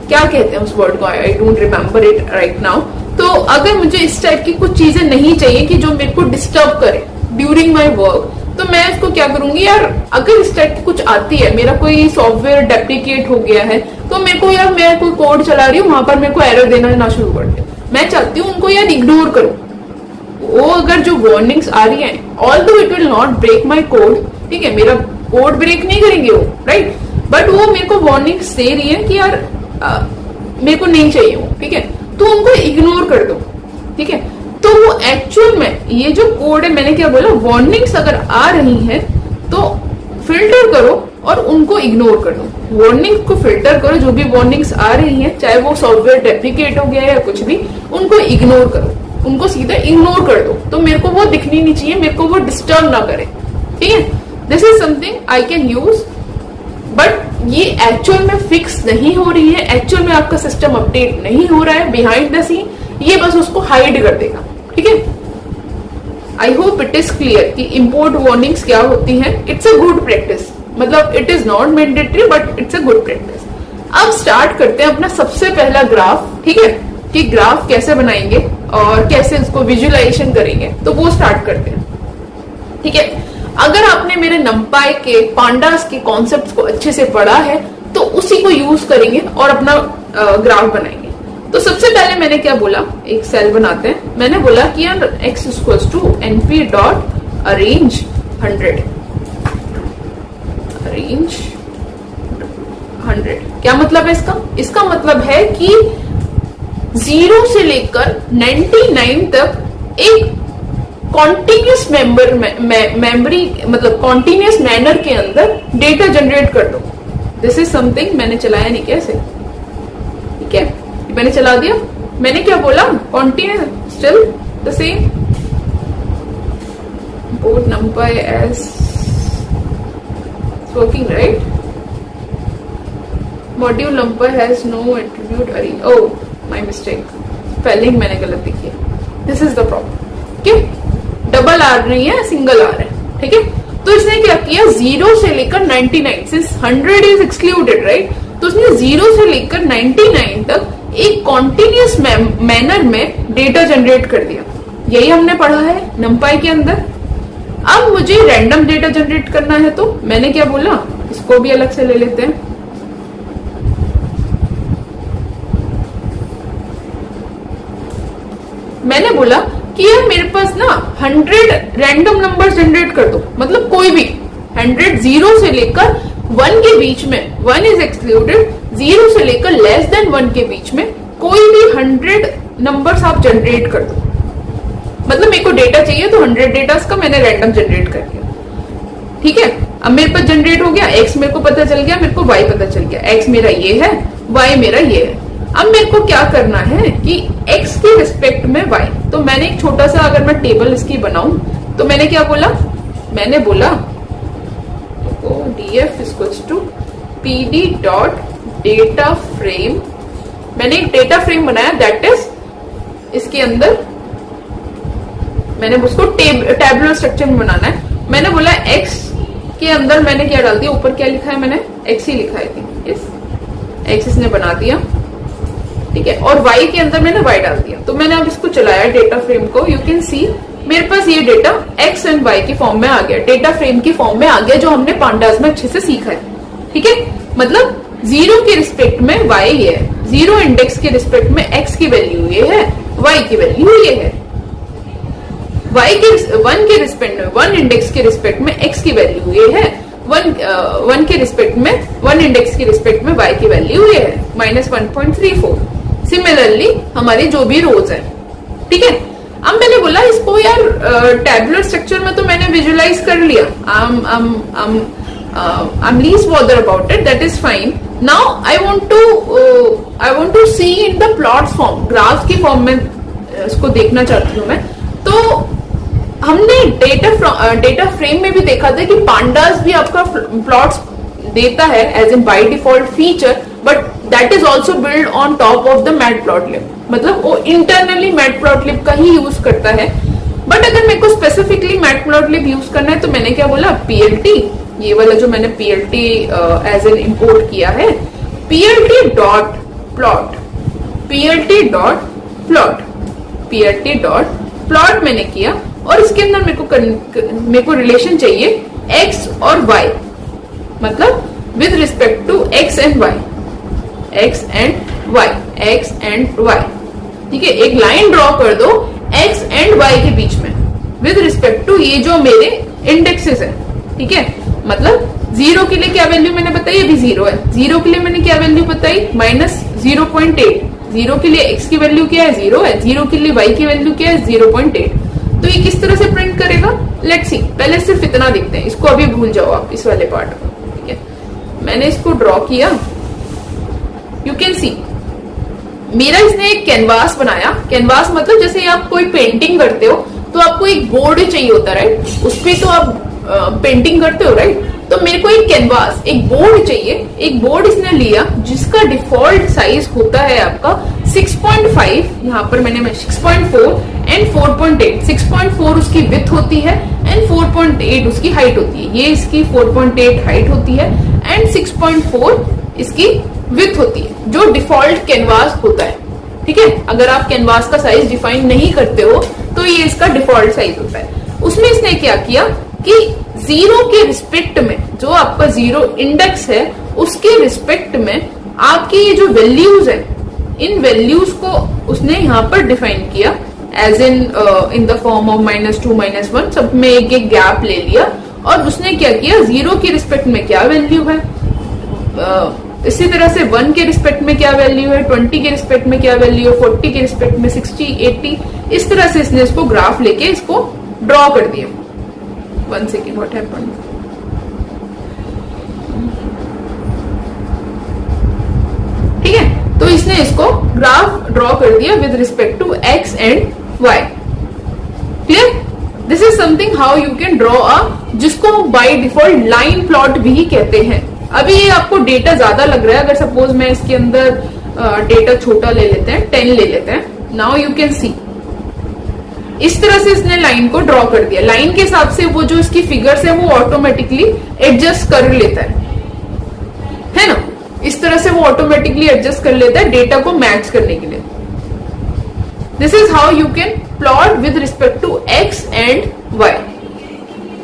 क्या कहते हैं उस वर्ड को, I don't remember it right now. तो अगर मुझे इस टाइप की कुछ चीजें नहीं चाहिए कि जो मेरे को डिस्टर्ब करे ड्यूरिंग माई वर्क, तो मैं इसको क्या करूंगी, यार अगर इस टाइप की कुछ आती है, मेरा कोई सॉफ्टवेयर डेप्रिकेट हो गया है, तो मेरे को यार मैं कोई कोड चला रही हूँ, वहां पर मेरे को एरर देना ना शुरू कर दे। मैं चाहती हूँ उनको यार इग्नोर करो। वो अगर जो वार्निंग्स आ रही हैं, although it will not break my code, ठीक है, मेरा कोड ब्रेक नहीं करेंगे वो, राइट, बट वो मेरे को वार्निंग्स दे रही है कि यार मेरे को नहीं चाहिए वो, ठीक है, तो उनको इग्नोर कर दो, ठीक है। तो वो एक्चुअल में ये जो कोड है, मैंने क्या बोला, वार्निंग्स अगर आ रही हैं तो फिल्टर करो और उनको इग्नोर कर दो। वार्निंग को फिल्टर करो, जो भी वार्निंग्स आ रही हैं, चाहे वो सॉफ्टवेयर डेप्रिकेट हो गया है या कुछ भी, उनको इग्नोर करो, उनको सीधा इग्नोर कर दो। तो मेरे को वो दिखनी नहीं चाहिए, मेरे को वो डिस्टर्ब ना करे, ठीक है। This is something I can use, but ये एक्चुअल में फिक्स नहीं हो रही है, एक्चुअल में आपका सिस्टम अपडेट नहीं हो रहा है बिहाइंड द सीन, ये बस उसको हाइड कर देगा, ठीक है। आई होप इट इज क्लियर कि इंपोर्ट वार्निंग्स क्या होती हैं। इट्स अ गुड प्रैक्टिस, मतलब it is not mandatory but it's a good practice. अब स्टार्ट करते हैं अपना सबसे पहला ग्राफ, ठीक है, कि ग्राफ कैसे बनाएंगे और कैसे उसको विजुअलाइजेशन करेंगे, तो वो स्टार्ट करते हैं, ठीक है। अगर आपने मेरे नंपाई के पांडास के कॉन्सेप्ट्स को अच्छे से पढ़ा है तो उसी को यूज करेंगे और अपना ग्राफ बनाएंगे। तो सबसे पहले मैंने क्या बोला, एक सेल बनाते हैं। मैंने बोला कि यार x equals to np dot arrange 100, arrange 100। क्या मतलब है इसका? इसका मतलब है कि 0 से लेकर 99 तक एक कॉन्टिन्यूस मेमोरी मतलब कॉन्टिन्यूस मैनर के अंदर डेटा जनरेट कर दो। दिस इज समथिंग मैंने चलाया नहीं कैसे, ठीक है, मैंने चला दिया। मैंने क्या बोला, continuous still the same, import numpy as working right, module numpy has no attribute array, oh my mistake, spelling मैंने गलत लिखी है, दिस इज द प्रॉब्लम, ठीक, डबल आर नहीं है, सिंगल आर है, ठीक है। तो इसने क्या किया, 0 से लेकर 99, सिंस 100 इज एक्सक्लूडेड, राइट, तो उसने 0 से लेकर 99 तक एक कॉन्टिन्यूस मैनर में डेटा जनरेट कर दिया। यही हमने पढ़ा है numpy के अंदर। अब मुझे रैंडम डेटा जनरेट करना है, तो मैंने क्या बोला, इसको भी अलग से ले लेते हैं। मैंने बोला कि यार मेरे पास ना 100 रैंडम नंबर जनरेट कर दो, मतलब कोई भी 100 जीरो से लेकर 1 के बीच में, 1 इज एक्सक्लूडेड, 0 से लेकर लेस देन 1 के बीच में कोई भी 100 नंबर्स आप जनरेट कर दो। मतलब मेरे को डेटा चाहिए तो 100 डेटा का मैंने रैंडम जनरेट कर दिया, ठीक है। अब मेरे पास जनरेट हो गया, एक्स मेरे को पता चल गया, मेरे को वाई पता चल गया, एक्स मेरा ये है, वाई मेरा ये है। अब मेरे को क्या करना है कि x के रिस्पेक्ट में y, तो मैंने एक छोटा सा, अगर मैं टेबल इसकी बनाऊं तो मैंने क्या बोला, मैंने बोला df equals to pd dot data frame. मैंने एक डेटा फ्रेम बनाया, दैट इज इसके अंदर मैंने उसको टैबुलर स्ट्रक्चर में बनाना है। मैंने बोला x के अंदर मैंने क्या डाल दिया, ऊपर क्या लिखा है, मैंने x ही लिखा है, x इसने बना दिया, ठीक है। और y के अंदर मैंने y डाल दिया। तो मैंने अब इसको चलाया डेटा फ्रेम को, यू कैन सी मेरे पास ये डेटा x एंड y की फॉर्म में आ गया, डेटा फ्रेम की फॉर्म में आ गया, जो हमने पांडास में अच्छे से सीखा है, ठीक है। मतलब 0 के रिस्पेक्ट में y ये है, 0 इंडेक्स के रिस्पेक्ट में x की वैल्यू ये है, y की वैल्यू ये है, y के 1 के रिस्पेक्ट में, 1 इंडेक्स के रिस्पेक्ट में x की वैल्यू ये है, 1 के रिस्पेक्ट में, 1 इंडेक्स के रिस्पेक्ट में y की वैल्यू ये है, -1.34। सिमिलरली हमारी जो भी रोज है, ठीक है। अब मैंने बोला इसको यार टैबुलर स्ट्रक्चर में तो मैंने विजुअलाइज कर लिया, I'm least bothered about it, that is fine. Now I want to see in the plots form, graph की फॉर्म में इसको देखना चाहती हूँ मैं। तो हमने डेटा फ्रेम में भी देखा था कि पांडास भी आपका प्लॉट्स देता है as in by default feature, but that is also build on top of the matplotlib, मतलब वो इंटरनली मैटप्लॉटलिब का ही यूज करता है। बट अगर मेरे को स्पेसिफिकली मैटप्लॉटलिब यूज करना है तो मैंने क्या बोला, PLT, ये वाला जो मैंने PLT एज एन इंपोर्ट किया है, PLT dot plot, PLT dot plot, PLT dot plot मैंने किया। और इसके अंदर मेरे को रिलेशन चाहिए x और y, मतलब with respect to x and y, x and y, x and y, ठीक है। एक लाइन ड्रॉ कर दो x एंड y के बीच में विद रिस्पेक्ट टू ये जो मेरे इंडेक्सेस है, ठीक है। मतलब 0 के लिए क्या वैल्यू मैंने बताई, अभी 0 है, 0 के लिए मैंने क्या वैल्यू बताई, -0.8, 0 के लिए x की वैल्यू क्या है, 0 है, 0 के लिए y की वैल्यू क्या है, 0.8। तो ये किस तरह से प्रिंट करेगा, लेट्स सी। पहले सिर्फ इतना देखते हैं, इसको अभी भूल जाओ आप, इस वाले पार्ट को, ठीक है। मैंने इसको ड्रॉ किया, यू कैन सी मेरा इसने एक कैनवास बनाया। कैनवास मतलब जैसे आप कोई पेंटिंग करते हो तो आपको एक बोर्ड चाहिए होता है, राइट, उस पे तो आप पेंटिंग करते हो, राइट। तो मेरे को एक कैनवास, एक बोर्ड चाहिए। एक बोर्ड इसने लिया जिसका डिफॉल्ट साइज होता है आपका 6.5, यहाँ पर मैंने 6.4 एंड 4.8, 6.4 उसकी विड्थ होती है एंड 4.8 उसकी हाइट होती है। ये इसकी 4.8 हाइट होती है एंड 6.4 इसकी विड्थ होती है, जो डिफॉल्ट कैनवास होता है, ठीक है। अगर आप कैनवास का साइज डिफाइन नहीं करते हो तो ये इसका डिफॉल्ट साइज होता है। उसमें इसने क्या किया कि 0 के रिस्पेक्ट में, जो आपका 0 इंडेक्स है उसके रिस्पेक्ट में आपकी ये जो वैल्यूज है, इन वैल्यूज को उसने यहाँ पर डिफाइन किया as in the form of -2, -1, सब में एक एक गैप ले लिया। और उसने क्या किया, 0 के रिस्पेक्ट में क्या वैल्यू है, इसी तरह से 1 के रिस्पेक्ट में क्या वैल्यू है, 20 के रिस्पेक्ट में क्या वैल्यू है, 40 के रिस्पेक्ट में 60, 80, इस तरह से इसने इसको ग्राफ लेके इसको ड्रॉ कर दिया। 1 सेकेंड, व्हाट हैपेंड, ठीक है। तो इसने इसको ग्राफ ड्रॉ कर दिया with respect to x and y, clear. This is something how you can draw a, जिसको बाय डिफॉल्ट लाइन प्लॉट भी कहते हैं। अभी ये आपको डेटा ज्यादा लग रहा है, अगर सपोज मैं इसके अंदर डेटा छोटा ले लेते हैं, 10 ले लेते हैं, नाउ यू कैन सी इस तरह से इसने लाइन को ड्रॉ कर दिया। लाइन के हिसाब से वो जो इसकी फिगर्स है वो ऑटोमेटिकली एडजस्ट कर लेता है ना, इस तरह से वो ऑटोमेटिकली एडजस्ट कर लेता है डेटा को मैच करने के लिए। This is how you can plot with respect to x and y,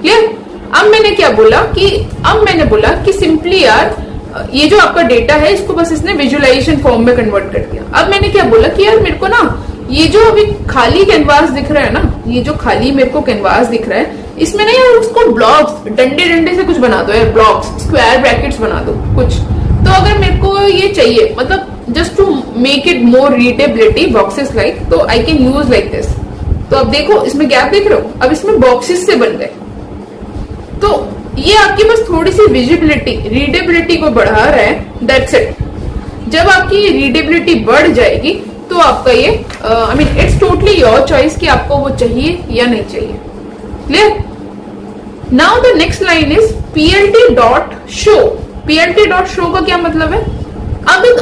clear? अब मैंने बोला कि सिंपली यार ये जो आपका डेटा है इसको बस इसने विजुअलाइजेशन फॉर्म में कन्वर्ट कर दिया। अब मैंने क्या बोला कि यार मेरे को ना ये जो अभी खाली कैनवास दिख रहा है ना, ये जो खाली मेरे को कैनवास दिख रहा है, इसमें ना यार उसको ब्लॉक्स, डंडे से कुछ बना दो यार, ब्लॉक्स, स्क्वायर ब्रैकेट्स बना दो कुछ। तो अगर मेरे को ये चाहिए, मतलब just to make it more readability boxes like, तो I can use like this. तो अब देखो इसमें गैप देख रहे हो, अब इसमें बॉक्सेस से बन गए। तो ये आपकी बस थोड़ी सी विजिबिलिटी, रीडेबिलिटी को बढ़ा रहा है, दैट्स इट। जब आपकी रीडेबिलिटी बढ़ जाएगी तो आपका ये I mean it's totally your choice कि आपको वो चाहिए या नहीं चाहिए। Clear? Now the next line is plt.show। plt.show का क्या मतलब है?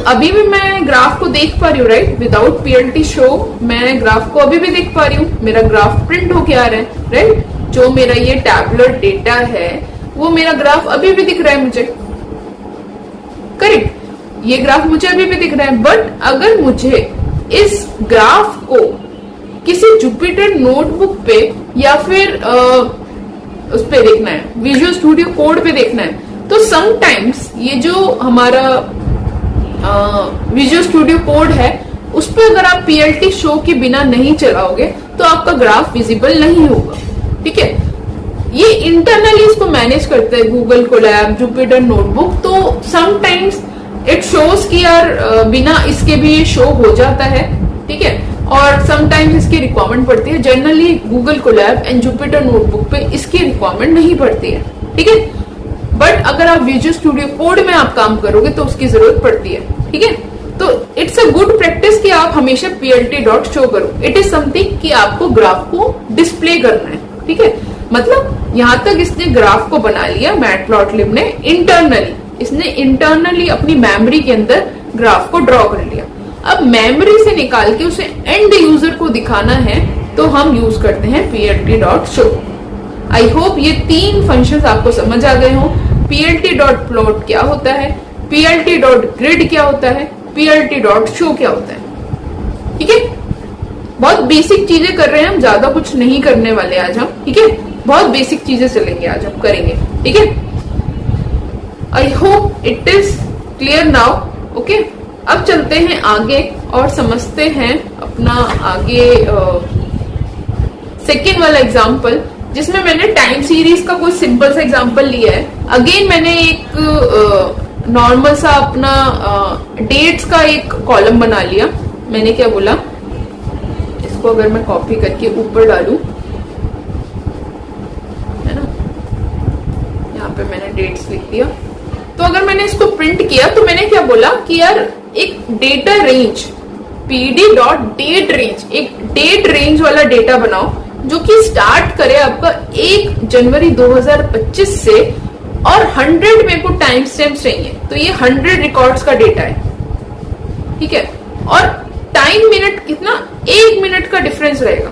अभी भी मैं ग्राफ को देख पा रही हूँ, राइट? विदाउट plt शो मैं ग्राफ को अभी भी देख पा रही हूँ, मेरा ग्राफ प्रिंट होके आ रहा है, राइट? जो मेरा ये टैबुलर डेटा है वो मेरा ग्राफ अभी भी दिख रहा है मुझे, करेक्ट? ये ग्राफ मुझे अभी भी दिख रहा है। बट अगर मुझे इस ग्राफ को किसी जुपिटर नोटबुक पे या फिर उस पे देखना है, विजुअल स्टूडियो कोड पे देखना है, तो समटाइम्स ये जो हमारा विजुअल स्टूडियो कोड है उस पे अगर आप plt शो के बिना नहीं चलाओगे तो आपका ग्राफ विजिबल नहीं होगा। ठीक है? ये इंटरनली इसको मैनेज करते हैं गूगल कोलैब, जुपिटर नोटबुक। तो समटाइम्स इट शोज कि यार बिना इसके भी ये शो हो जाता है, ठीक है? और समटाइम्स इसकी रिक्वायरमेंट पड़ती है। Generally Google Colab and Jupyter notebook पे इसकी रिक्वायरमेंट नहीं पड़ती है, ठीक है? बट अगर आप विजुअल स्टूडियो कोड में आप काम करोगे तो उसकी जरूरत पड़ती है, ठीक है? तो इट्स अ गुड प्रैक्टिस कि आप हमेशा plt.show करो। इट इज समथिंग कि आपको ग्राफ को डिस्प्ले करना है, ठीक है? मतलब यहां तक इसने ग्राफ को बना लिया मैटप्लॉटलिब ने इंटरनली, इसने इंटरनली अपनी मेमोरी के अंदर ग्राफ को ड्रॉ कर लिया। अब मेमोरी से निकाल के उसे एंड यूजर को दिखाना है तो हम यूज करते हैं plt.show। आई होप ये 3 फंक्शंस आपको समझ आ गए हो। plt.plot क्या होता है, plt.grid क्या होता है, plt.show क्या होता है, ठीक है? बहुत बेसिक चीजें कर रहे हैं हम, ज्यादा कुछ नहीं करने वाले आज हम, ठीक है? बहुत बेसिक चीजें चलेंगे आज हम करेंगे, ठीक है? आई hope it is clear now, okay? अब चलते हैं आगे और समझते हैं अपना आगे सेकेंड वाला एग्जाम्पल, जिसमें मैंने टाइम सीरीज का कोई सिंपल सा एग्जाम्पल लिया है। अगेन मैंने एक नॉर्मल सा अपना डेट्स का एक कॉलम बना लिया। मैंने क्या बोला, इसको अगर मैं कॉपी करके ऊपर डालूं, है ना, यहाँ पे मैंने डेट्स लिख दिया। तो अगर मैंने इसको प्रिंट किया तो मैंने क्या बोला कि यार एक डेटा रेंज pd.date रेंज, एक डेट रेंज वाला डेटा बनाओ जो कि स्टार्ट करे आपका 1 जनवरी 2025 से, और 100 मेरे को टाइम स्टैम्प चाहिए। तो ये 100 रिकॉर्ड्स का डेटा है, ठीक है? और टाइम मिनट कितना, 1 मिनट का डिफरेंस रहेगा।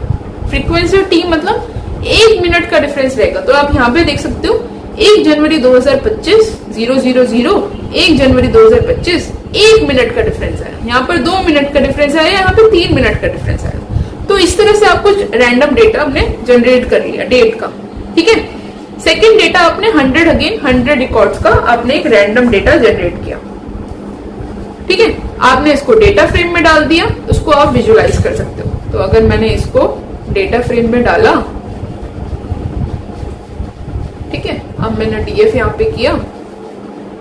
फ्रीक्वेंसी और टी मतलब 1 मिनट का डिफरेंस रहेगा। तो आप यहाँ पे देख सकते हो 1 जनवरी 2025 000, 1 जनवरी 2025 1 मिनट का डिफरेंस है। यहाँ पर 2 मिनट का डिफरेंस है, यहाँ पे 3 मिनट का डिफरेंस है। तो इस तरह से आपको रैंडम डेटा आपने जनरेट कर लिया डेट का, ठीक है? सेकेंड डेटा आपने 100 रिकॉर्ड्स का आपने एक रैंडम डेटा जनरेट किया, ठीक है? आपने इसको डेटा फ्रेम में डाल दिया, उसको आप विजुअलाइज कर सकते हो। तो अगर मैंने इसको डेटा फ्रेम में डाला, ठीक है, अब मैंने डीएफ यहाँ पे किया,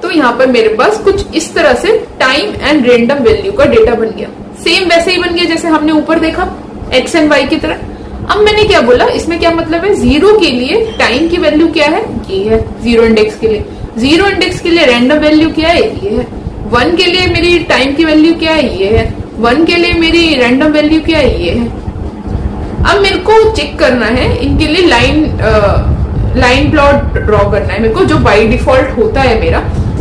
तो यहाँ पर मेरे पास कुछ इस तरह से टाइम एंड रैंडम वैल्यू का डेटा बन गया। सेम वैसे ही बन गया जैसे हमने ऊपर देखा एक्स एंड वाई की तरह। अब मैंने क्या बोला, इसमें क्या मतलब है, 0 के लिए टाइम की वैल्यू क्या है, ये है 0 इंडेक्स के लिए। 0 इंडेक्स के लिए रैंडम वैल्यू क्या है, ये है। 1 के लिए मेरी टाइम की वैल्यू क्या है, ये है। 1 के लिए मेरी रैंडम वैल्यू क्या है, ये है। अब मेरे को चेक करना है इनके लिए लाइन प्लॉट ड्रॉ करना है मेरे को, जो बाय डिफॉल्ट होता है मेरा।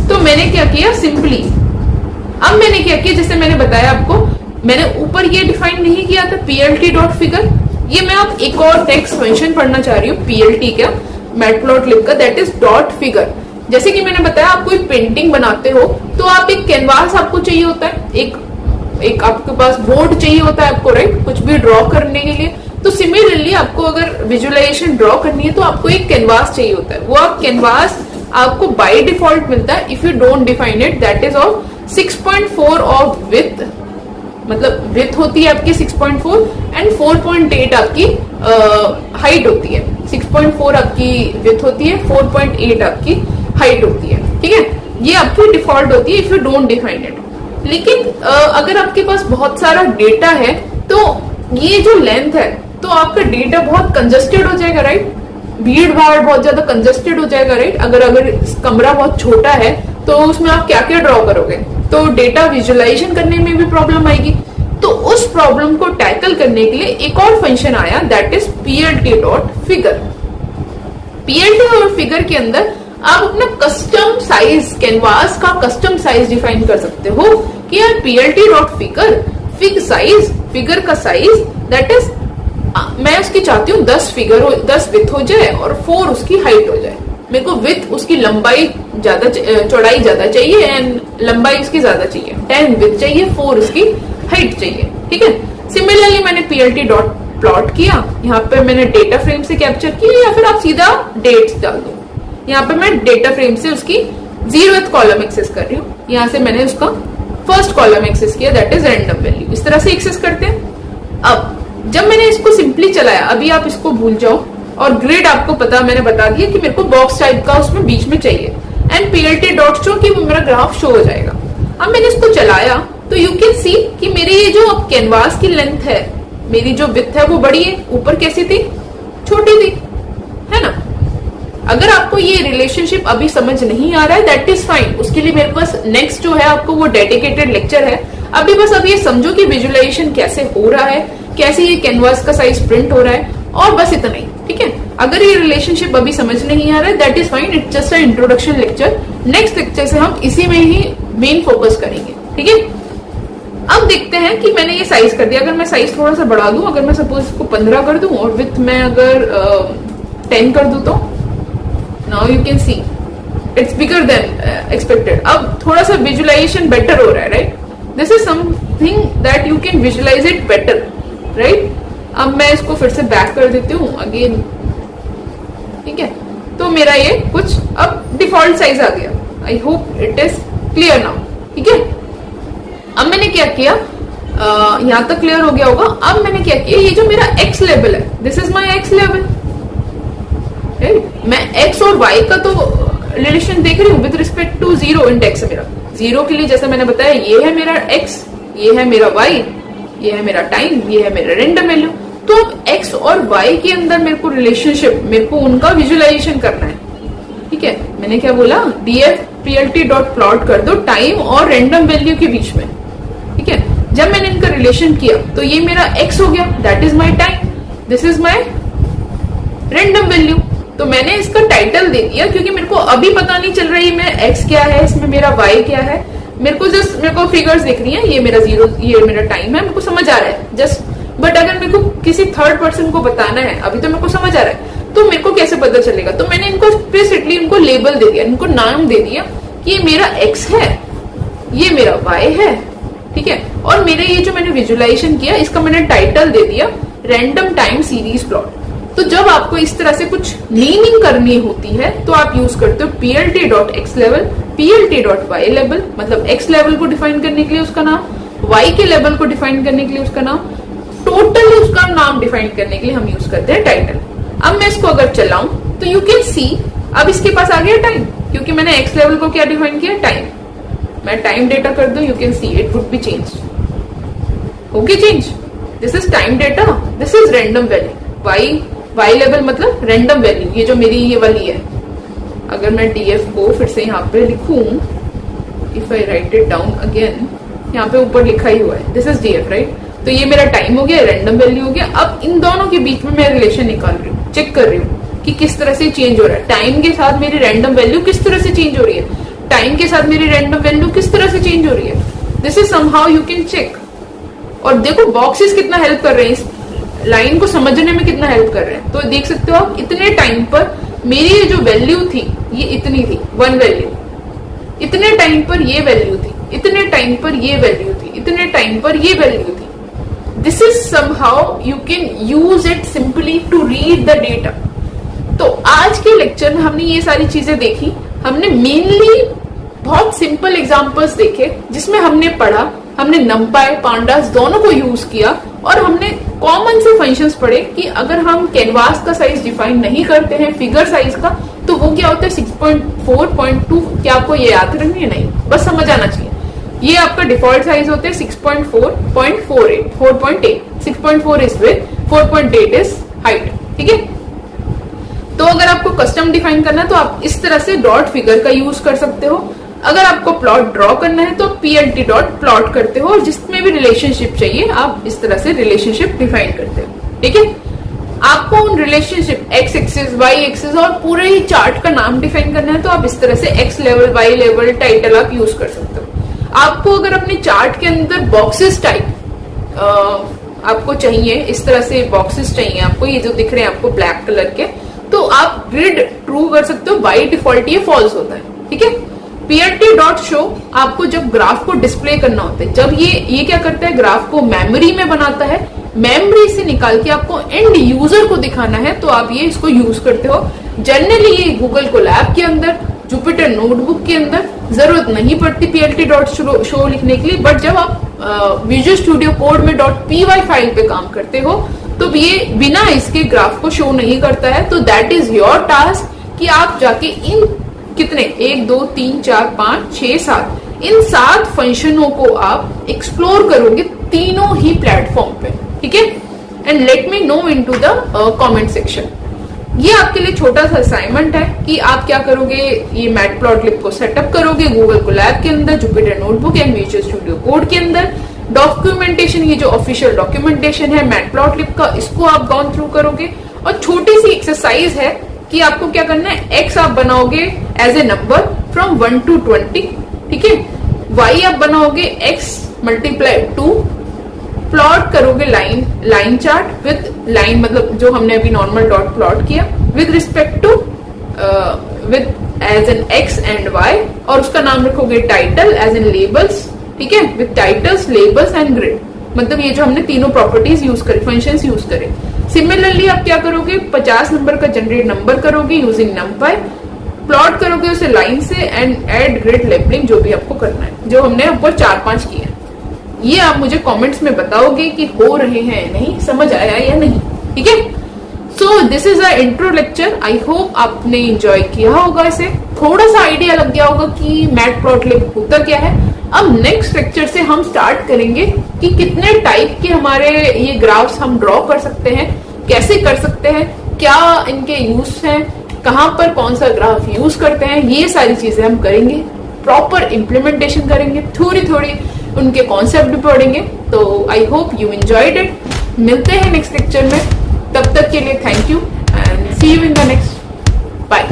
तो मैंने क्या किया, सिंपली अब मैंने क्या किया, जैसे मैंने बताया आपको, मैंने ऊपर ये डिफाइन नहीं किया था plt.figure। ये मैं अब एक और टेक्स्ट फंक्शन पढ़ना चाह रही हूँ plt का, मैटप्लॉटलिब का, दैट इज डॉट फिगर। जैसे कि मैंने बताया, आप कोई पेंटिंग बनाते हो तो आप एक कैनवास आपको चाहिए होता है, एक आपके पास बोर्ड चाहिए होता है आपको, राइट? कुछ भी ड्रॉ करने के लिए तो सिमिलरली आपको अगर विजुअलाइजेशन ड्रॉ करनी है तो आपको एक कैनवास चाहिए होता है, वो आप कैनवास आपको बाय डिफॉल्ट मिलता है if you don't define it, that is of 6.4 of with, मतलब विथ होती है आपकी 6.4 एंड 4.8 आपकी हाइट होती है। 6.4 आपकी विथ होती है, 4.8 आपकी हाइट होती है, ठीक है। ये आपकी डिफॉल्ट होती है if you don't define it. लेकिन अगर आपके पास बहुत सारा डेटा है तो ये जो लेंथ है तो आपका डेटा बहुत कंजस्टेड हो जाएगा, राइट। भीड़ भाड़ बहुत ज्यादा कंजस्टेड हो जाएगा, राइट। अगर कमरा बहुत छोटा है तो उसमें आप क्या क्या ड्रॉ करोगे, तो डेटा विजुअलाइजेशन करने में भी प्रॉब्लम आएगी। तो उस प्रॉब्लम को टैकल करने के लिए एक और फंक्शन आया, दैट इज plt.figure। plt और फिगर के अंदर आप अपना कस्टम साइज, कैनवास का कस्टम साइज डिफाइन कर सकते हो कि यार plt.figure, फिग साइज, फिगर का साइज दैट इज, मैं उसकी चाहती हूँ 10 फिगर हो, 10 विथ हो जाए और 4 उसकी हाइट हो जाए। मेरे को विथ उसकी लंबाई ज्यादा, चौड़ाई ज्यादा चाहिए एंड लंबाई उसकी ज्यादा चाहिए, 10 विथ चाहिए, 4 उसकी हाइट चाहिए, ठीक है। सिमिलरली मैंने plt डॉट प्लॉट किया, यहाँ पे मैंने डेटा फ्रेम से कैप्चर किया, या फिर आप सीधा डेट्स डाल दो। यहाँ पे मैं डेटा फ्रेम से उसकी 0th कॉलम एक्सेस कर रही हूँ, यहाँ से मैंने उसका फर्स्ट कॉलम एक्सेस किया, दैट इज रैंडम वैल्यू। इस तरह से एक्सेस करते हैं। अब जब मैंने इसको सिंपली चलाया, अभी आप इसको भूल जाओ, और ग्रिड आपको पता, मैंने बता दिया कि मेरे को बॉक्स टाइप का उसमें बीच में चाहिए, एंड plt डॉट शो कि वो मेरा ग्राफ शो हो जाएगा। अब मैंने इसको चलाया तो यू कैन सी कि मेरी ये जो अब कैनवास की लेंथ है, मेरी जो विड्थ है वो बड़ी है, ऊपर कैसी थी, छोटी थी, है ना। अगर आपको ये रिलेशनशिप अभी समझ नहीं आ रहा है, दैट इज फाइन। उसके लिए मेरे पास नेक्स्ट जो है आपको वो डेडिकेटेड लेक्चर है। अभी बस अब ये समझो कि विजुअलाइजेशन कैसे हो रहा है, कैसे ये कैनवास का साइज प्रिंट हो रहा है, और बस इतना ही, ठीक है। अगर ये रिलेशनशिप अभी समझ नहीं आ रहा है, that is fine, it's just a introduction lecture. Next lecture से हम इसी में ही मेन फोकस करेंगे, ठीक है। अब देखते हैं कि मैंने ये साइज कर दिया। अगर मैं साइज थोड़ा सा बढ़ा दूं, अगर मैं सपोज इसको 15 कर दूं और विथ मैं अगर 10 कर दूं, तो now you can see it's bigger than expected. अब थोड़ा सा विजुअलाइजेशन बेटर हो रहा है, right. This is something that you can visualize it better, right. अब मैं इसको फिर से बैक कर देती हूँ अगेन, ठीक है। तो मेरा ये कुछ अब डिफॉल्ट साइज आ गया। आई hope it is clear now, ठीक है। अब मैंने क्या किया, यहां तक क्लियर हो गया होगा। अब मैंने क्या किया, ये जो मेरा एक्स लेवल है, this is my x level, मैं एक्स और वाई का तो रिलेशन देख रही हूँ विद रिस्पेक्ट टू 0 इंडेक्स है मेरा। 0 के लिए जैसे मैंने बताया, ये है मेरा एक्स, ये है मेरा वाई, ये है मेरा टाइम, ये है मेरा रैंडम वैल्यू। तो अब एक्स और वाई के अंदर मेरे को रिलेशनशिप, मेरे को उनका विजुअलाइजेशन करना है, ठीक है। मैंने क्या बोला, df plt डॉट प्लॉट कर दो टाइम और रैंडम वैल्यू के बीच में, ठीक है। जब मैंने इनका रिलेशन किया तो ये मेरा x हो गया, that is my time, this is my random value. तो मैंने इसका टाइटल दे दिया, क्योंकि मेरे को अभी पता नहीं चल रहा है मैं x क्या है, इसमें मेरा y क्या है। मेरे को फिगर्स दिख रही हैं, ये मेरा 0, ये मेरा टाइम है, मेरे को समझ आ रहा है जस्ट। बट अगर मेरे को किसी थर्ड पर्सन को बताना है, अभी तो मेरे को समझ आ रहा है, तो मेरे को कैसे पता चलेगा। तो मैंने इनको एक्सप्लिसिटली इनको लेबल दे दिया, इनको नाम दे दिया कि ये मेरा x है, ये मेरा y है, ठीक है। और मेरे ये जो मैंने विजुअलाइजेशन किया, इसका मैंने टाइटल दे दिया रैंडम टाइम सीरीज प्लॉट। तो जब आपको इस तरह से कुछ नेमिंग करनी होती है तो आप यूज करते हो plt.x लेवल, plt.y लेवल, मतलब x लेवल को डिफाइन करने के लिए उसका नाम, y के लेवल को डिफाइन करने के लिए उसका नाम, टोटल उसका नाम डिफाइन करने के लिए हम यूज करते हैं टाइटल। अब मैं इसको अगर चलाऊं तो यू कैन सी, अब इसके पास आ गया टाइम, क्योंकि मैंने x लेवल को क्या डिफाइन किया, टाइम। मैं टाइम डेटा कर दूं, you can see it would B change, okay change. This is time data, this is random value, y level मतलब रैंडम वैल्यू, ये जो मेरी ये वाली है। अगर मैं df को फिर से यहाँ पे लिखूं, if I right it down again, यहाँ पे ऊपर लिखा ही हुआ है, दिस इज df, राइट। तो ये मेरा टाइम हो गया, रैंडम वैल्यू हो गया। अब इन दोनों के बीच में मैं रिलेशन निकाल रही हूँ, चेक कर रही हूँ कि किस तरह से चेंज हो रहा है। टाइम के साथ मेरी रैंडम वैल्यू किस तरह से चेंज हो रही है, टाइम के साथ मेरी रैंडम वैल्यू किस तरह से चेंज हो रही है। This is somehow you can check. और देखो बॉक्सेस कितना हेल्प कर रहे हैं, इस लाइन को समझने में कितना हेल्प कर रहे हैं। तो देख सकते हो आप, इतने टाइम पर मेरी ये जो वैल्यू थी ये इतनी थी, 1 वैल्यू, इतने टाइम पर ये वैल्यू थी, इतने टाइम पर ये वैल्यू थी, इतने टाइम पर ये वैल्यू थी। this is somehow you can use it simply to read the data. तो आज के लेक्चर में हमने ये सारी चीजें देखी. हमने मेनली बहुत सिंपल एग्जांपल्स देखे जिसमें हमने पढ़ा, हमने नंपाई पांडास दोनों को यूज किया और हमने कॉमन से फंक्शंस पढ़े कि अगर हम कैनवास का साइज डिफाइन नहीं करते हैं फिगर साइज का तो वो क्या होता है 6.4.2. क्या आपको ये याद रखनी है? नहीं, बस समझ आना चाहिए. ये आपका डिफॉल्ट साइज होते हैं 6.4.48 4.8. 6.4 इज विड्थ, 4.8 इज हाइट. ठीक है. तो अगर आपको कस्टम डिफाइन करना है तो आप इस तरह से डॉट फिगर का यूज कर सकते हो. अगर आपको प्लॉट ड्रॉ करना है तो PLT डॉट प्लॉट करते हो और जिसमें भी रिलेशनशिप चाहिए आप इस तरह से रिलेशनशिप डिफाइन करते हो. ठीक है. आपको उन relationship x axis y axis और पूरे ही चार्ट का नाम डिफाइन करना है तो आप इस तरह से x level y level title आप यूज कर सकते हो. आपको अगर अपने चार्ट के अंदर बॉक्सेस टाइप आपको चाहिए, इस तरह से बॉक्सेस चाहिए आपको, ये जो दिख रहे हैं आपको ब्लैक कलर के, तो आप ग्रिड ट्रू कर सकते हो. बाय डिफॉल्ट ये फॉल्स होता है. ठीक है. PLT डॉट शो आपको जब ग्राफ को डिस्प्ले करना होता है, जब ये क्या करता है, ग्राफ को मेमोरी में बनाता है, मेमोरी से निकाल के आपको एंड यूजर को दिखाना है तो आप ये इसको यूज करते हो. जनरली ये गूगल कोलैब के अंदर, जुपिटर नोटबुक के अंदर जरूरत नहीं पड़ती PLT डॉट शो लिखने के लिए. बट जब आप विजुअल स्टूडियो कोड में .py फाइल पे काम करते हो तो ये बिना इसके ग्राफ को शो नहीं करता है. तो दैट इज योर टास्क कि आप जाके इन कितने 1 2 3 4 5 6 7 इन 7 फंक्शनों को आप एक्सप्लोर करोगे तीनों ही प्लेटफॉर्म पे. ठीक है. And let me know into the comment section. ये आपके लिए छोटा सा असाइनमेंट है कि आप क्या करोगे, ये मैटप्लॉटलिब को सेटअप करोगे गूगल कोलैब के अंदर, Jupyter notebook and visual Studio code के अंदर. डॉक्यूमेंटेशन, ये जो ऑफिशियल डॉक्यूमेंटेशन है मैटप्लॉटलिब का, इसको आप गॉन थ्रू करोगे. और छोटी सी एक्सरसाइज है कि आपको क्या करना है, x आप बनाओगे as a number from 1 to 20. ठीक है. y आप बनाओगे x मल्टीप्लाई 2. प्लॉट करोगे लाइन चार्ट विद लाइन, मतलब जो हमने अभी नॉर्मल डॉट प्लॉट किया, with respect to with as an x and y. और उसका नाम रखोगे टाइटल एज एन लेबल्स. ठीक है. With titles, labels and grid. मतलब ये जो हमने तीनों प्रॉपर्टीज यूज करी, फंक्शंस यूज करे. सिमिलरली आप क्या करोगे, 50 नंबर का जनरेट नंबर करोगे यूजिंग नंपाई, प्लॉट करोगे उसे लाइन से एंड एड ग्रिड लेबलिंग, जो भी आपको करना है, जो हमने ऊपर 4-5 किए. ये आप मुझे कमेंट्स में बताओगे कि हो रहे हैं नहीं, समझ आया या नहीं. ठीक है. So this is a intro lecture. I hope आपने एंजॉय किया होगा इसे, थोड़ा सा आइडिया लग गया होगा कि मैटप्लॉटलिब होता क्या है. अब नेक्स्ट लेक्चर से हम स्टार्ट करेंगे कि कितने टाइप के हमारे ये ग्राफ्स हम ड्रॉ कर सकते हैं, कैसे कर सकते हैं, क्या इनके यूज हैं, कहाँ पर कौन सा ग्राफ यूज करते हैं. ये सारी चीजें हम करेंगे, प्रॉपर इम्प्लीमेंटेशन करेंगे, थोड़ी थोड़ी उनके कॉन्सेप्ट भी पढ़ेंगे. तो I hope you enjoyed it. मिलते हैं नेक्स्ट लेक्चर में. तब तक के लिए thank you and see you in the next. Bye.